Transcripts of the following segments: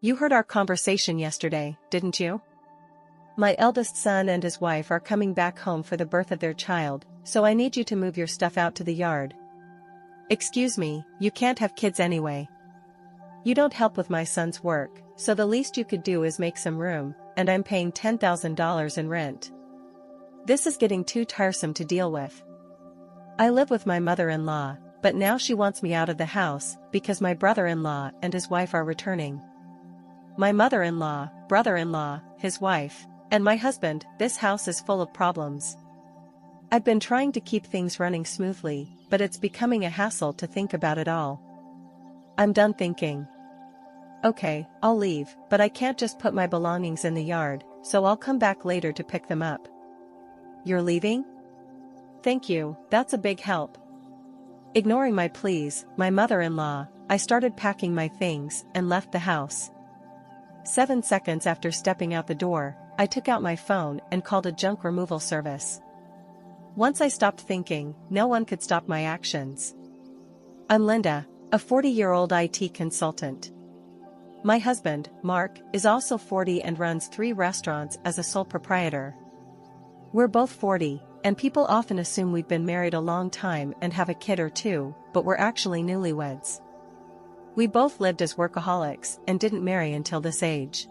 You heard our conversation yesterday, didn't you? My eldest son and his wife are coming back home for the birth of their child, so I need you to move your stuff out to the yard. Excuse me, you can't have kids anyway. You don't help with my son's work, so the least you could do is make some room, and I'm paying $10,000 in rent. This is getting too tiresome to deal with. I live with my mother-in-law, but now she wants me out of the house because my brother-in-law and his wife are returning. My mother-in-law, brother-in-law, his wife, and my husband. This house is full of problems. I've been trying to keep things running smoothly, but it's becoming a hassle to think about it all. I'm done thinking. Okay, I'll leave, but I can't just put my belongings in the yard, so I'll come back later to pick them up. You're leaving? Thank you, that's a big help. Ignoring my pleas, my mother-in-law, I started packing my things and left the house. 7 seconds after stepping out the door, I took out my phone and called a junk removal service. Once I stopped thinking, no one could stop my actions. I'm Linda, a 40-year-old IT consultant. My husband, Mark, is also 40 and runs 3 restaurants as a sole proprietor. We're both 40, and people often assume we've been married a long time and have a kid or two, but we're actually newlyweds. We both lived as workaholics and didn't marry until this age.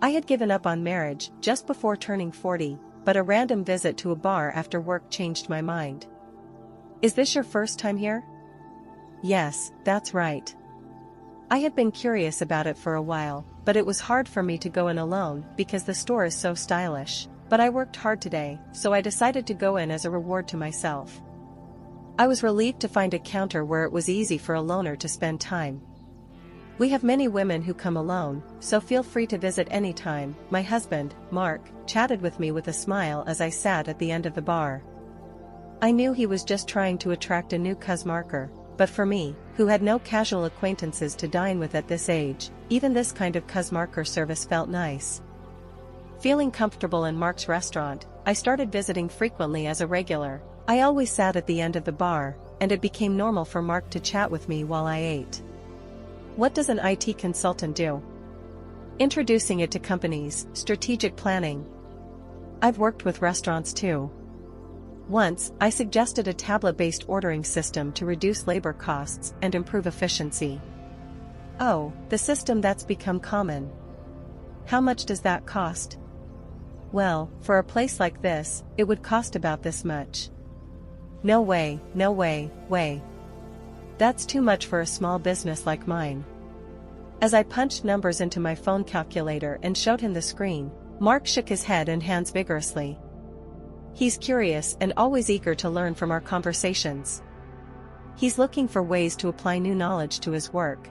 I had given up on marriage just before turning 40, but a random visit to a bar after work changed my mind. Is this your first time here? Yes, that's right. I had been curious about it for a while, but it was hard for me to go in alone because the store is so stylish. But I worked hard today, so I decided to go in as a reward to myself. I was relieved to find a counter where it was easy for a loner to spend time. We have many women who come alone, so feel free to visit anytime. My husband, Mark, chatted with me with a smile as I sat at the end of the bar. I knew he was just trying to attract a new cusmarker, but for me, who had no casual acquaintances to dine with at this age, even this kind of cusmarker service felt nice. Feeling comfortable in Mark's restaurant, I started visiting frequently as a regular. I always sat at the end of the bar, and it became normal for Mark to chat with me while I ate. What does an IT consultant do? Introducing it to companies, strategic planning. I've worked with restaurants too. Once, I suggested a tablet-based ordering system to reduce labor costs and improve efficiency. Oh, the system that's become common. How much does that cost? Well, for a place like this, it would cost about this much. No way, no way, way. That's too much for a small business like mine. As I punched numbers into my phone calculator and showed him the screen, Mark shook his head and hands vigorously. He's curious and always eager to learn from our conversations. He's looking for ways to apply new knowledge to his work.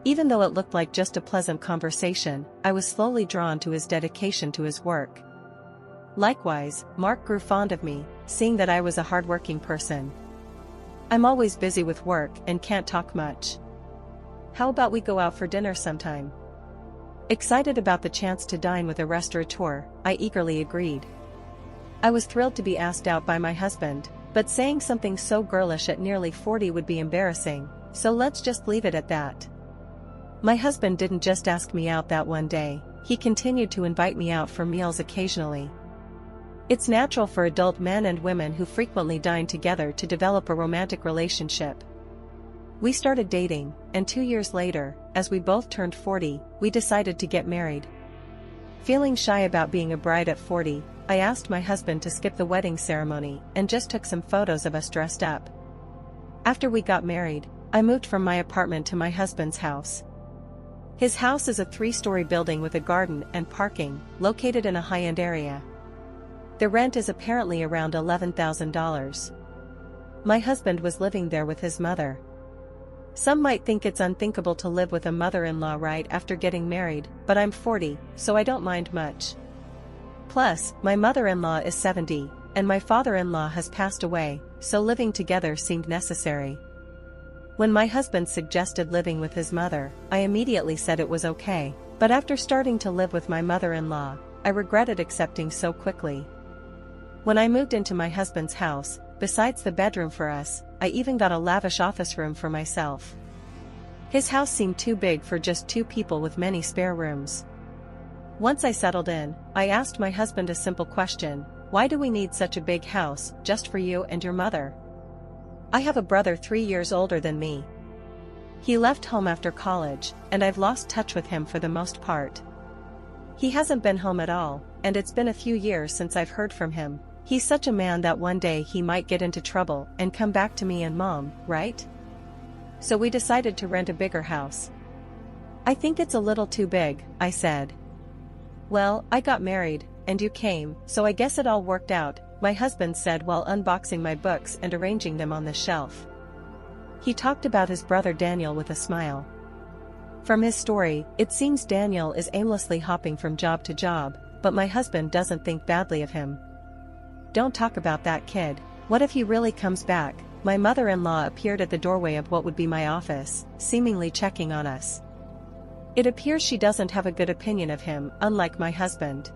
Even though it looked like just a pleasant conversation, I was slowly drawn to his dedication to his work. Likewise, Mark grew fond of me, seeing that I was a hardworking person. I'm always busy with work and can't talk much. How about we go out for dinner sometime? Excited about the chance to dine with a restaurateur, I eagerly agreed. I was thrilled to be asked out by my husband, but saying something so girlish at nearly 40 would be embarrassing, so let's just leave it at that. My husband didn't just ask me out that one day, he continued to invite me out for meals occasionally. It's natural for adult men and women who frequently dine together to develop a romantic relationship. We started dating, and 2 years later, as we both turned 40, we decided to get married. Feeling shy about being a bride at 40, I asked my husband to skip the wedding ceremony and just took some photos of us dressed up. After we got married, I moved from my apartment to my husband's house. His house is a 3-story building with a garden and parking, located in a high-end area. The rent is apparently around $11,000. My husband was living there with his mother. Some might think it's unthinkable to live with a mother-in-law right after getting married, but I'm 40, so I don't mind much. Plus, my mother-in-law is 70, and my father-in-law has passed away, so living together seemed necessary. When my husband suggested living with his mother, I immediately said it was okay, but after starting to live with my mother-in-law, I regretted accepting so quickly. When I moved into my husband's house, besides the bedroom for us, I even got a lavish office room for myself. His house seemed too big for just two people with many spare rooms. Once I settled in, I asked my husband a simple question: why do we need such a big house, just for you and your mother? I have a brother 3 years older than me. He left home after college, and I've lost touch with him for the most part. He hasn't been home at all, and it's been a few years since I've heard from him. He's such a man that one day he might get into trouble and come back to me and Mom, right? So we decided to rent a bigger house. I think it's a little too big, I said. Well, I got married, and you came, so I guess it all worked out, my husband said while unboxing my books and arranging them on the shelf. He talked about his brother Daniel with a smile. From his story, it seems Daniel is aimlessly hopping from job to job, but my husband doesn't think badly of him. Don't talk about that kid. What if he really comes back? My mother-in-law appeared at the doorway of what would be my office, seemingly checking on us. It appears she doesn't have a good opinion of him, unlike my husband.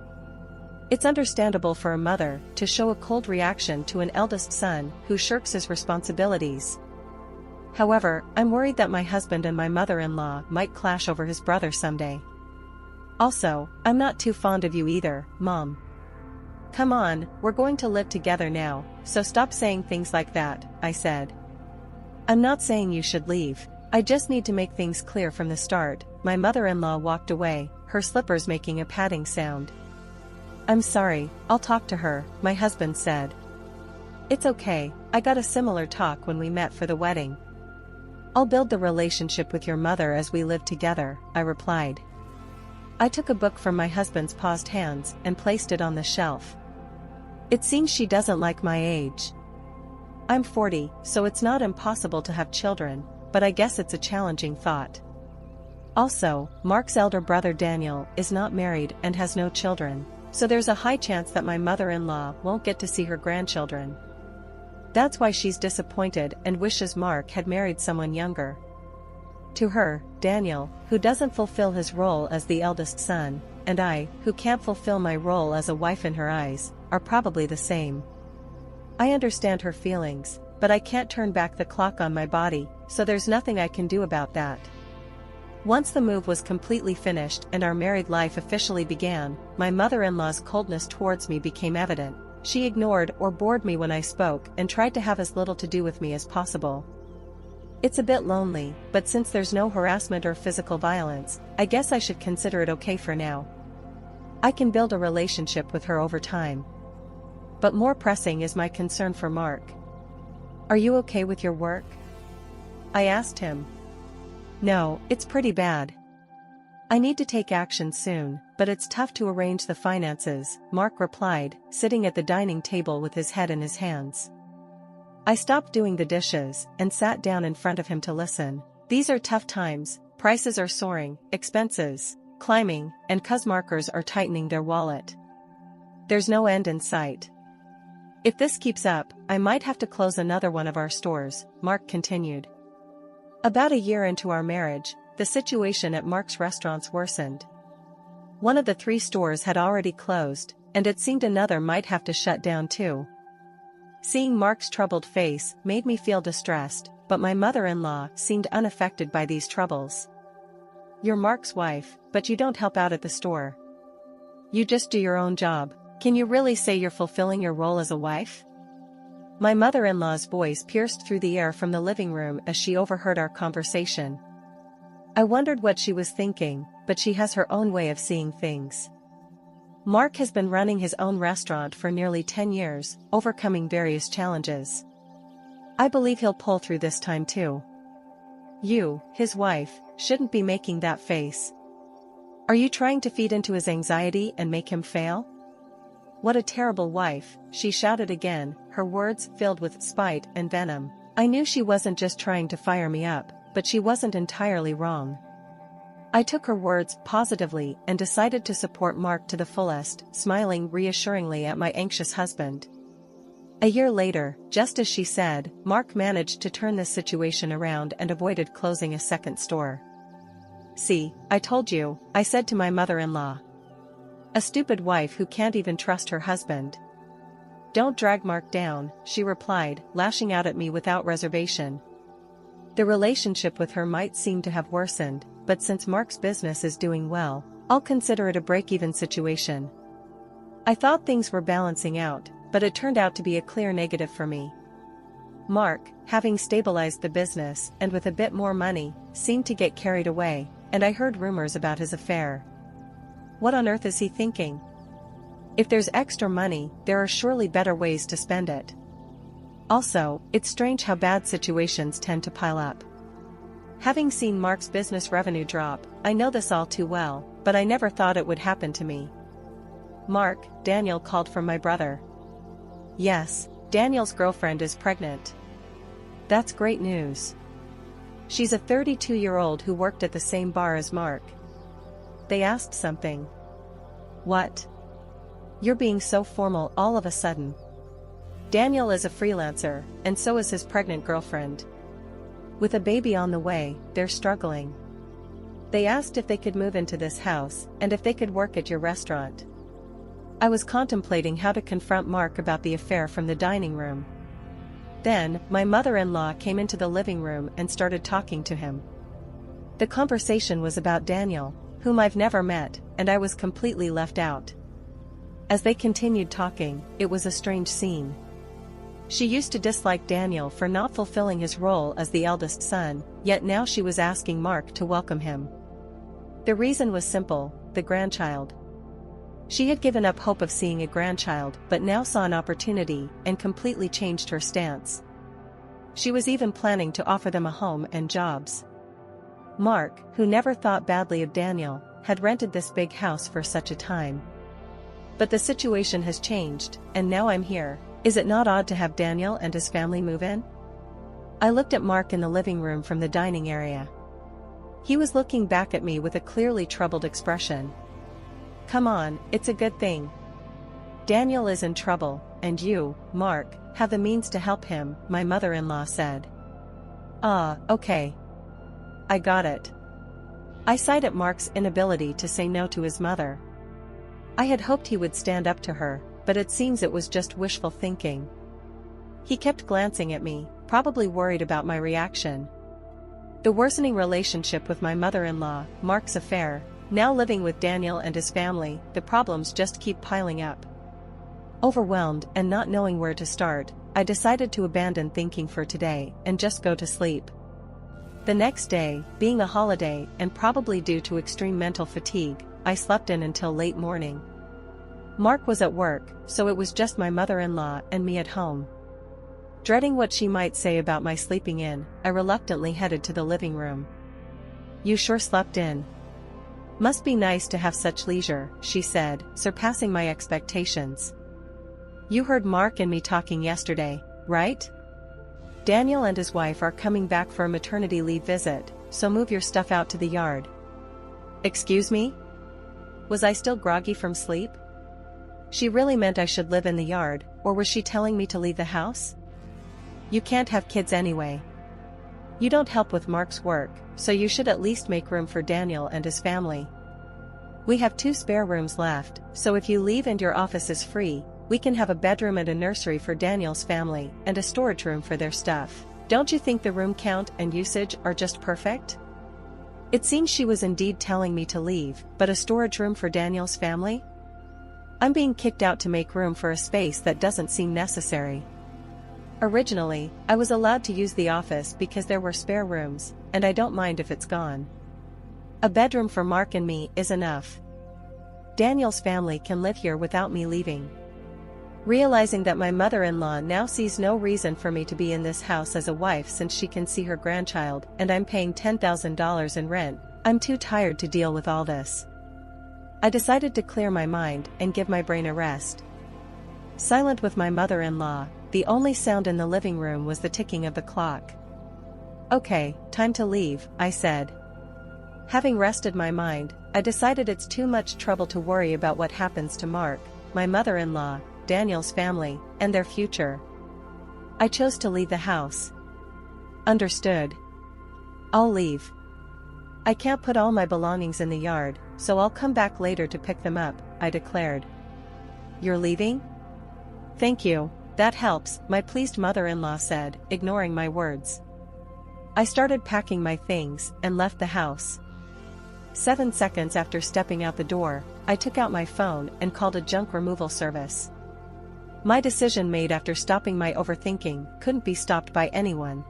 It's understandable for a mother to show a cold reaction to an eldest son who shirks his responsibilities. However, I'm worried that my husband and my mother-in-law might clash over his brother someday. Also, I'm not too fond of you either, Mom. Come on, we're going to live together now, so stop saying things like that, I said. I'm not saying you should leave, I just need to make things clear from the start. My mother-in-law walked away, her slippers making a padding sound. I'm sorry, I'll talk to her, my husband said. It's okay, I got a similar talk when we met for the wedding. I'll build the relationship with your mother as we live together, I replied. I took a book from my husband's paused hands and placed it on the shelf. It seems she doesn't like my age. I'm 40, so it's not impossible to have children, but I guess it's a challenging thought. Also, Mark's elder brother Daniel is not married and has no children, so there's a high chance that my mother-in-law won't get to see her grandchildren. That's why she's disappointed and wishes Mark had married someone younger. To her, Daniel, who doesn't fulfill his role as the eldest son, and I, who can't fulfill my role as a wife in her eyes, are probably the same. I understand her feelings, but I can't turn back the clock on my body, so there's nothing I can do about that. Once the move was completely finished and our married life officially began, my mother-in-law's coldness towards me became evident. She ignored or bored me when I spoke and tried to have as little to do with me as possible. It's a bit lonely, but since there's no harassment or physical violence, I guess I should consider it okay for now. I can build a relationship with her over time. But more pressing is my concern for Mark. Are you okay with your work? I asked him. No, it's pretty bad. I need to take action soon, but it's tough to arrange the finances, Mark replied, sitting at the dining table with his head in his hands. I stopped doing the dishes and sat down in front of him to listen. These are tough times, prices are soaring, expenses climbing, and markers are tightening their wallet. There's no end in sight. If this keeps up, I might have to close another one of our stores, Mark continued. About a year into our marriage, the situation at Mark's restaurants worsened. One of the 3 stores had already closed, and it seemed another might have to shut down too. Seeing Mark's troubled face made me feel distressed, but my mother-in-law seemed unaffected by these troubles. You're Mark's wife, but you don't help out at the store. You just do your own job. Can you really say you're fulfilling your role as a wife? My mother-in-law's voice pierced through the air from the living room as she overheard our conversation. I wondered what she was thinking, but she has her own way of seeing things. Mark has been running his own restaurant for nearly 10 years, overcoming various challenges. I believe he'll pull through this time too. You, his wife, shouldn't be making that face. Are you trying to feed into his anxiety and make him fail? What a terrible wife, she shouted again, her words filled with spite and venom. I knew she wasn't just trying to fire me up, but she wasn't entirely wrong. I took her words positively and decided to support Mark to the fullest, smiling reassuringly at my anxious husband. A year later, just as she said, Mark managed to turn this situation around and avoided closing a second store. See, I told you, I said to my mother-in-law. A stupid wife who can't even trust her husband. Don't drag Mark down, she replied, lashing out at me without reservation. The relationship with her might seem to have worsened, but since Mark's business is doing well, I'll consider it a break-even situation. I thought things were balancing out, but it turned out to be a clear negative for me. Mark, having stabilized the business and with a bit more money, seemed to get carried away, and I heard rumors about his affair. What on earth is he thinking? If there's extra money, there are surely better ways to spend it. Also, it's strange how bad situations tend to pile up. Having seen Mark's business revenue drop, I know this all too well, but I never thought it would happen to me. Mark, Daniel called from my brother. Yes, Daniel's girlfriend is pregnant. That's great news. She's a 32-year-old who worked at the same bar as Mark. They asked something. What? You're being so formal all of a sudden. Daniel is a freelancer, and so is his pregnant girlfriend. With a baby on the way, they're struggling. They asked if they could move into this house, and if they could work at your restaurant. I was contemplating how to confront Mark about the affair from the dining room. Then, my mother-in-law came into the living room and started talking to him. The conversation was about Daniel, whom I've never met, and I was completely left out. As they continued talking, it was a strange scene. She used to dislike Daniel for not fulfilling his role as the eldest son, yet now she was asking Mark to welcome him. The reason was simple: the grandchild. She had given up hope of seeing a grandchild but now saw an opportunity and completely changed her stance. She was even planning to offer them a home and jobs. Mark, who never thought badly of Daniel, had rented this big house for such a time. But the situation has changed, and now I'm here. Is it not odd to have Daniel and his family move in? I looked at Mark in the living room from the dining area. He was looking back at me with a clearly troubled expression. Come on, it's a good thing. Daniel is in trouble, and you, Mark, have the means to help him, my mother-in-law said. Okay. I got it. I sighed at Mark's inability to say no to his mother. I had hoped he would stand up to her, but it seems it was just wishful thinking. He kept glancing at me, probably worried about my reaction. The worsening relationship with my mother-in-law, Mark's affair, now living with Daniel and his family, the problems just keep piling up. Overwhelmed and not knowing where to start, I decided to abandon thinking for today and just go to sleep. The next day, being a holiday and probably due to extreme mental fatigue, I slept in until late morning. Mark was at work, so it was just my mother-in-law and me at home. Dreading what she might say about my sleeping in, I reluctantly headed to the living room. You sure slept in. Must be nice to have such leisure, she said, surpassing my expectations. You heard Mark and me talking yesterday, right? Daniel and his wife are coming back for a maternity leave visit, so move your stuff out to the yard. Excuse me? Was I still groggy from sleep? She really meant I should live in the yard, or was she telling me to leave the house? You can't have kids anyway. You don't help with Mark's work, so you should at least make room for Daniel and his family. We have 2 spare rooms left, so if you leave and your office is free, we can have a bedroom and a nursery for Daniel's family and a storage room for their stuff. Don't you think the room count and usage are just perfect? It seems she was indeed telling me to leave, but a storage room for Daniel's family? I'm being kicked out to make room for a space that doesn't seem necessary. Originally, I was allowed to use the office because there were spare rooms, and I don't mind if it's gone. A bedroom for Mark and me is enough. Daniel's family can live here without me leaving. Realizing that my mother-in-law now sees no reason for me to be in this house as a wife since she can see her grandchild and I'm paying $10,000 in rent, I'm too tired to deal with all this. I decided to clear my mind and give my brain a rest. Silent with my mother-in-law, the only sound in the living room was the ticking of the clock. Okay, time to leave, I said. Having rested my mind, I decided it's too much trouble to worry about what happens to Mark, my mother-in-law, Daniel's family, and their future. I chose to leave the house. Understood. I'll leave. I can't put all my belongings in the yard, so I'll come back later to pick them up, I declared. You're leaving? Thank you, that helps, my pleased mother-in-law said, ignoring my words. I started packing my things and left the house. 7 seconds after stepping out the door, I took out my phone and called a junk removal service. My decision made after stopping my overthinking couldn't be stopped by anyone.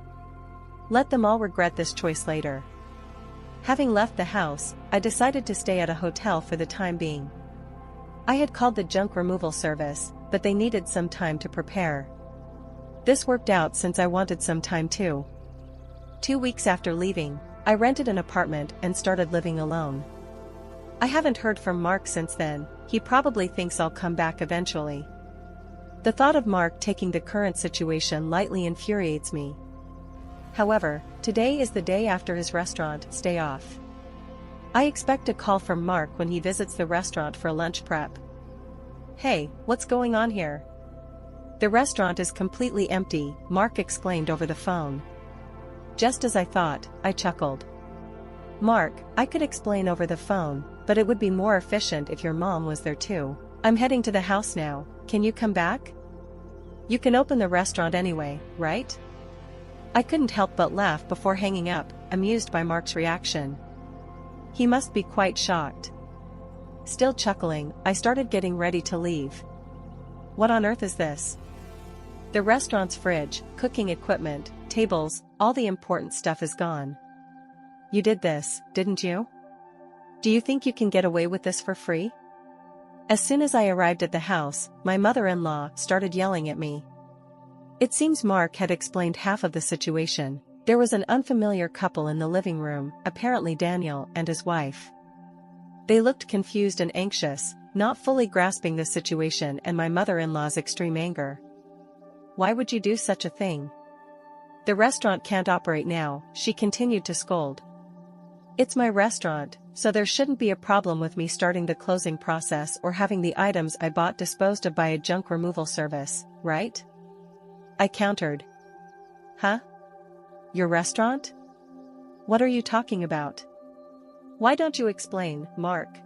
Let them all regret this choice later. Having left the house, I decided to stay at a hotel for the time being. I had called the junk removal service, but they needed some time to prepare. This worked out since I wanted some time too. 2 weeks after leaving, I rented an apartment and started living alone. I haven't heard from Mark since then. He probably thinks I'll come back eventually. The thought of Mark taking the current situation lightly infuriates me. However, today is the day after his restaurant stay off. I expect a call from Mark when he visits the restaurant for lunch prep. "Hey, what's going on here?" "The restaurant is completely empty," Mark exclaimed over the phone. Just as I thought, I chuckled. "Mark, I could explain over the phone, but it would be more efficient if your mom was there too. I'm heading to the house now, can you come back? You can open the restaurant anyway, right?" I couldn't help but laugh before hanging up, amused by Mark's reaction. He must be quite shocked. Still chuckling, I started getting ready to leave. What on earth is this? The restaurant's fridge, cooking equipment, tables, all the important stuff is gone. You did this, didn't you? Do you think you can get away with this for free? As soon as I arrived at the house, my mother-in-law started yelling at me. It seems Mark had explained half of the situation. There was an unfamiliar couple in the living room, apparently Daniel and his wife. They looked confused and anxious, not fully grasping the situation and my mother-in-law's extreme anger. Why would you do such a thing? The restaurant can't operate now, she continued to scold. It's my restaurant, so there shouldn't be a problem with me starting the closing process or having the items I bought disposed of by a junk removal service, right? I countered. Huh? Your restaurant? What are you talking about? Why don't you explain, Mark?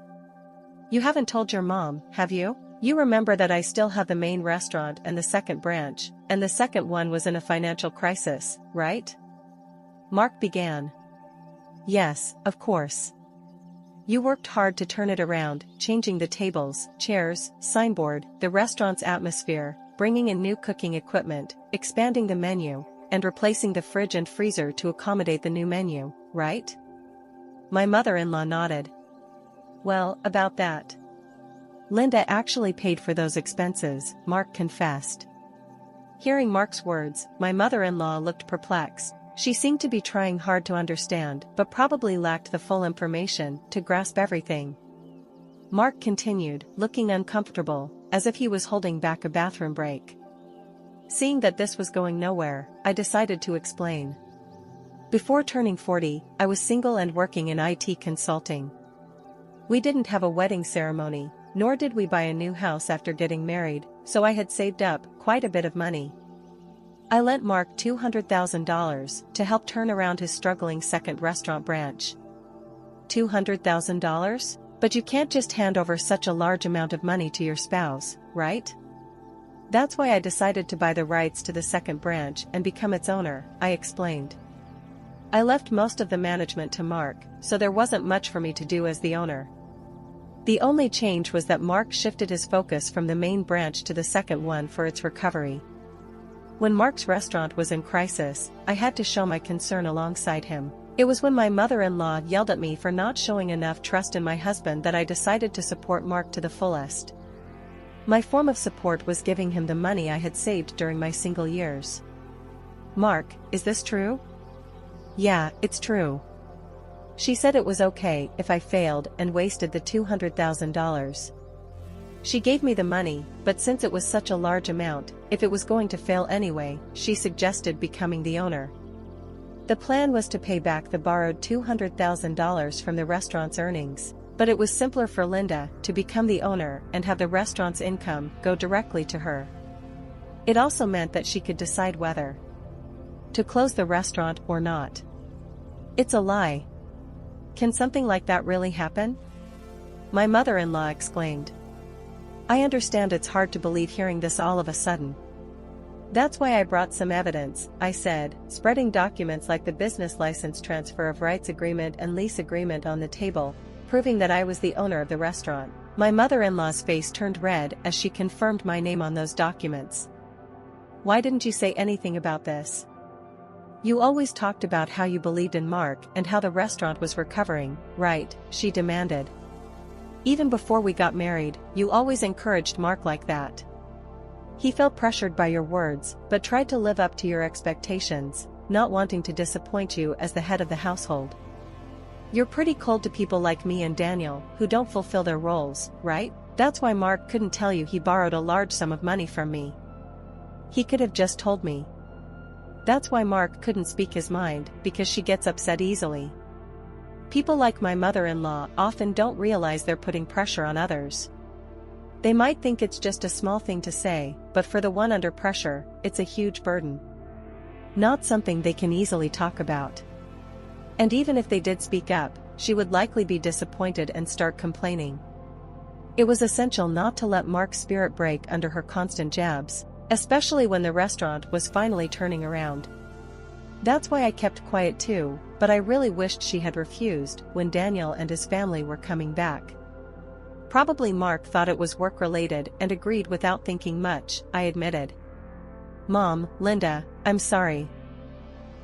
You haven't told your mom, have you? You remember that I still have the main restaurant and the second branch, and the second one was in a financial crisis, right? Mark began. Yes, of course. You worked hard to turn it around, changing the tables, chairs, signboard, the restaurant's atmosphere, bringing in new cooking equipment, expanding the menu, and replacing the fridge and freezer to accommodate the new menu, right? My mother-in-law nodded. Well, about that. Linda actually paid for those expenses, Mark confessed. Hearing Mark's words, my mother-in-law looked perplexed. She seemed to be trying hard to understand, but probably lacked the full information to grasp everything. Mark continued, looking uncomfortable, as if he was holding back a bathroom break. Seeing that this was going nowhere, I decided to explain. Before turning 40, I was single and working in IT consulting. We didn't have a wedding ceremony, nor did we buy a new house after getting married, so I had saved up quite a bit of money. I lent Mark $200,000 to help turn around his struggling second restaurant branch. $200,000? But you can't just hand over such a large amount of money to your spouse, right? That's why I decided to buy the rights to the second branch and become its owner, I explained. I left most of the management to Mark, so there wasn't much for me to do as the owner. The only change was that Mark shifted his focus from the main branch to the second one for its recovery. When Mark's restaurant was in crisis, I had to show my concern alongside him. It was when my mother-in-law yelled at me for not showing enough trust in my husband that I decided to support Mark to the fullest. My form of support was giving him the money I had saved during my single years. Mark, is this true? Yeah, it's true. She said it was okay if I failed and wasted the $200,000. She gave me the money, but since it was such a large amount, if it was going to fail anyway, she suggested becoming the owner. The plan was to pay back the borrowed $200,000 from the restaurant's earnings, but it was simpler for Linda to become the owner and have the restaurant's income go directly to her. It also meant that she could decide whether to close the restaurant or not. It's a lie. Can something like that really happen? My mother-in-law exclaimed. I understand it's hard to believe hearing this all of a sudden. That's why I brought some evidence, I said, spreading documents like the business license transfer of rights agreement and lease agreement on the table, proving that I was the owner of the restaurant. My mother-in-law's face turned red as she confirmed my name on those documents. Why didn't you say anything about this? You always talked about how you believed in Mark and how the restaurant was recovering, right? She demanded. Even before we got married, you always encouraged Mark like that. He felt pressured by your words, but tried to live up to your expectations, not wanting to disappoint you as the head of the household. You're pretty cold to people like me and Daniel, who don't fulfill their roles, right? That's why Mark couldn't tell you he borrowed a large sum of money from me. He could have just told me. That's why Mark couldn't speak his mind, because she gets upset easily. People like my mother-in-law often don't realize they're putting pressure on others. They might think it's just a small thing to say, but for the one under pressure, it's a huge burden. Not something they can easily talk about. And even if they did speak up, she would likely be disappointed and start complaining. It was essential not to let Mark's spirit break under her constant jabs, especially when the restaurant was finally turning around. That's why I kept quiet too, but I really wished she had refused when Daniel and his family were coming back. Probably Mark thought it was work-related and agreed without thinking much, I admitted. Mom, Linda, I'm sorry.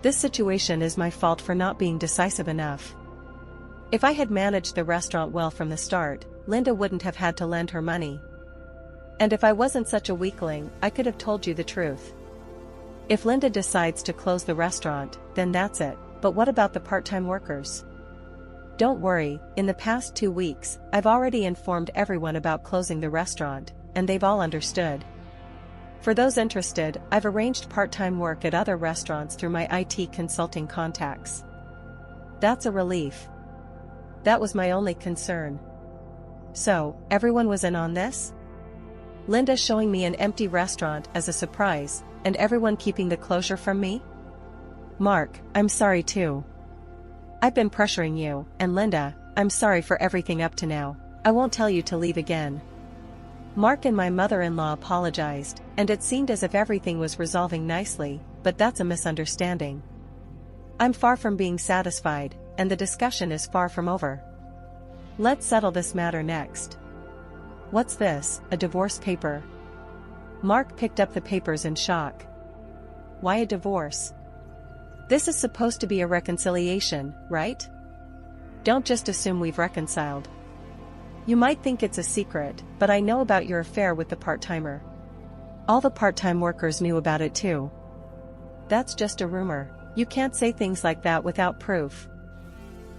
This situation is my fault for not being decisive enough. If I had managed the restaurant well from the start, Linda wouldn't have had to lend her money. And if I wasn't such a weakling, I could have told you the truth. If Linda decides to close the restaurant, then that's it, but what about the part-time workers? Don't worry, in the past 2 weeks, I've already informed everyone about closing the restaurant, and they've all understood. For those interested, I've arranged part-time work at other restaurants through my IT consulting contacts. That's a relief. That was my only concern. So, everyone was in on this? Linda showing me an empty restaurant as a surprise, and everyone keeping the closure from me? Mark, I'm sorry too. I've been pressuring you, and Linda, I'm sorry for everything up to now. I won't tell you to leave again. Mark and my mother-in-law apologized, and it seemed as if everything was resolving nicely, but that's a misunderstanding. I'm far from being satisfied, and the discussion is far from over. Let's settle this matter next. What's this, a divorce paper? Mark picked up the papers in shock. Why a divorce? This is supposed to be a reconciliation, right? Don't just assume we've reconciled. You might think it's a secret, but I know about your affair with the part-timer. All the part-time workers knew about it too. That's just a rumor. You can't say things like that without proof.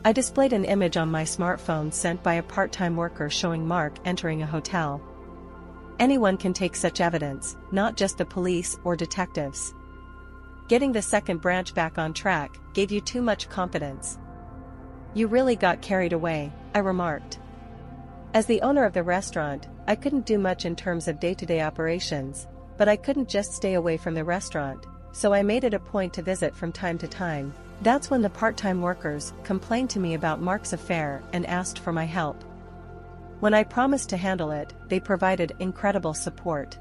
I displayed an image on my smartphone sent by a part-time worker showing Mark entering a hotel. Anyone can take such evidence, not just the police or detectives. Getting the second branch back on track gave you too much confidence. You really got carried away, I remarked. As the owner of the restaurant, I couldn't do much in terms of day-to-day operations, but I couldn't just stay away from the restaurant, so I made it a point to visit from time to time. That's when the part-time workers complained to me about Mark's affair and asked for my help. When I promised to handle it, they provided incredible support.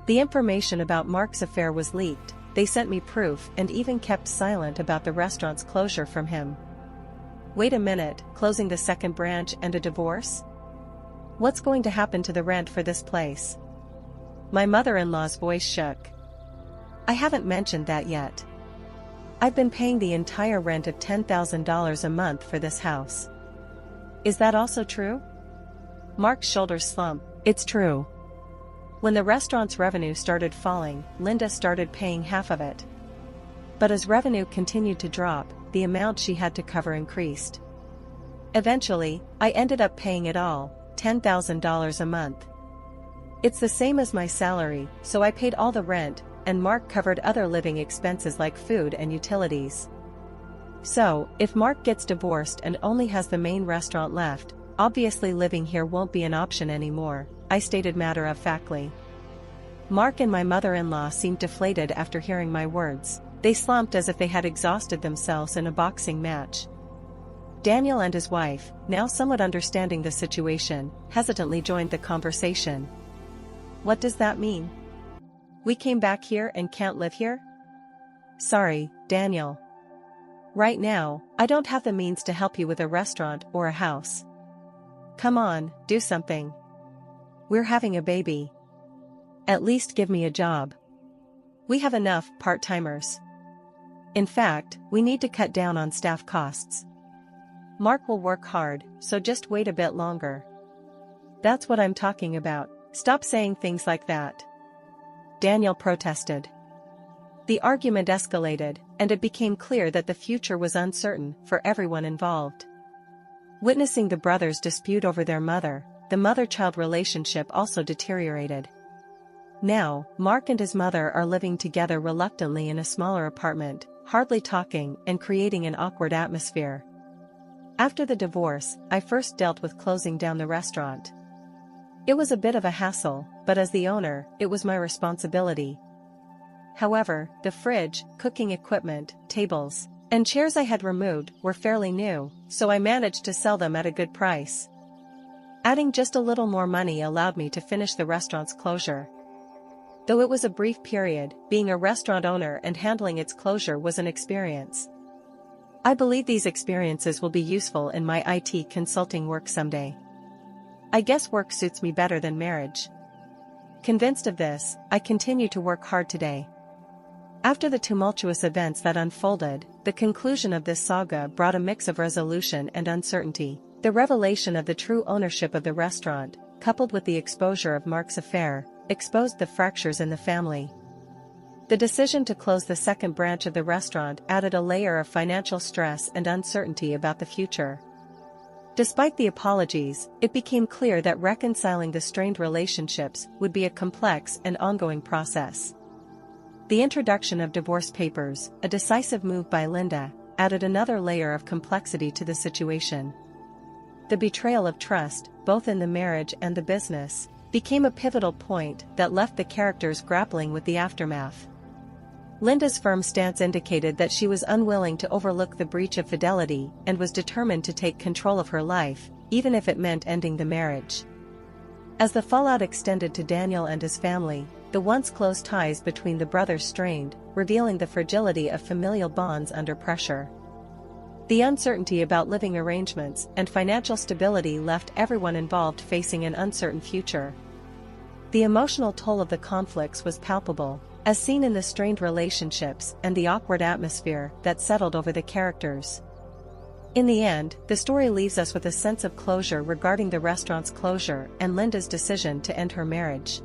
The information about Mark's affair was leaked, they sent me proof and even kept silent about the restaurant's closure from him. Wait a minute, closing the second branch and a divorce? What's going to happen to the rent for this place? My mother-in-law's voice shook. I haven't mentioned that yet. I've been paying the entire rent of $10,000 a month for this house. Is that also true? Mark's shoulders slumped. It's true. When the restaurant's revenue started falling, Linda started paying half of it. But as revenue continued to drop, the amount she had to cover increased. Eventually, I ended up paying it all, $10,000 a month. It's the same as my salary, so I paid all the rent, and Mark covered other living expenses like food and utilities. So, if Mark gets divorced and only has the main restaurant left, obviously living here won't be an option anymore, I stated matter-of-factly. Mark and my mother-in-law seemed deflated after hearing my words. They slumped as if they had exhausted themselves in a boxing match. Daniel and his wife, now somewhat understanding the situation, hesitantly joined the conversation. What does that mean? We came back here and can't live here? Sorry, Daniel. Right now, I don't have the means to help you with a restaurant or a house. Come on, do something. We're having a baby. At least give me a job. We have enough part-timers. In fact, we need to cut down on staff costs. Mark will work hard, so just wait a bit longer. That's what I'm talking about. Stop saying things like that. Daniel protested. The argument escalated, and it became clear that the future was uncertain for everyone involved. Witnessing the brothers dispute over their mother, the mother-child relationship also deteriorated. Now, Mark and his mother are living together reluctantly in a smaller apartment, hardly talking and creating an awkward atmosphere. After the divorce, I first dealt with closing down the restaurant. It was a bit of a hassle, but as the owner, it was my responsibility. However, the fridge, cooking equipment, tables, and chairs I had removed were fairly new, so I managed to sell them at a good price. Adding just a little more money allowed me to finish the restaurant's closure. Though it was a brief period, being a restaurant owner and handling its closure was an experience. I believe these experiences will be useful in my IT consulting work someday. I guess work suits me better than marriage. Convinced of this, I continue to work hard today. After the tumultuous events that unfolded, the conclusion of this saga brought a mix of resolution and uncertainty. The revelation of the true ownership of the restaurant, coupled with the exposure of Mark's affair, exposed the fractures in the family. The decision to close the second branch of the restaurant added a layer of financial stress and uncertainty about the future. Despite the apologies, it became clear that reconciling the strained relationships would be a complex and ongoing process. The introduction of divorce papers, a decisive move by Linda, added another layer of complexity to the situation. The betrayal of trust, both in the marriage and the business, became a pivotal point that left the characters grappling with the aftermath. Linda's firm stance indicated that she was unwilling to overlook the breach of fidelity and was determined to take control of her life, even if it meant ending the marriage. As the fallout extended to Daniel and his family, the once close ties between the brothers strained, revealing the fragility of familial bonds under pressure. The uncertainty about living arrangements and financial stability left everyone involved facing an uncertain future. The emotional toll of the conflicts was palpable, as seen in the strained relationships and the awkward atmosphere that settled over the characters. In the end, the story leaves us with a sense of closure regarding the restaurant's closure and Linda's decision to end her marriage.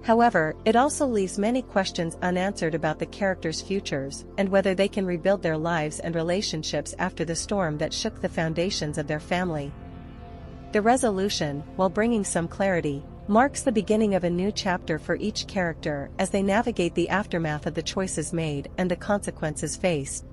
However, it also leaves many questions unanswered about the characters' futures and whether they can rebuild their lives and relationships after the storm that shook the foundations of their family. The resolution, while bringing some clarity, marks the beginning of a new chapter for each character as they navigate the aftermath of the choices made and the consequences faced.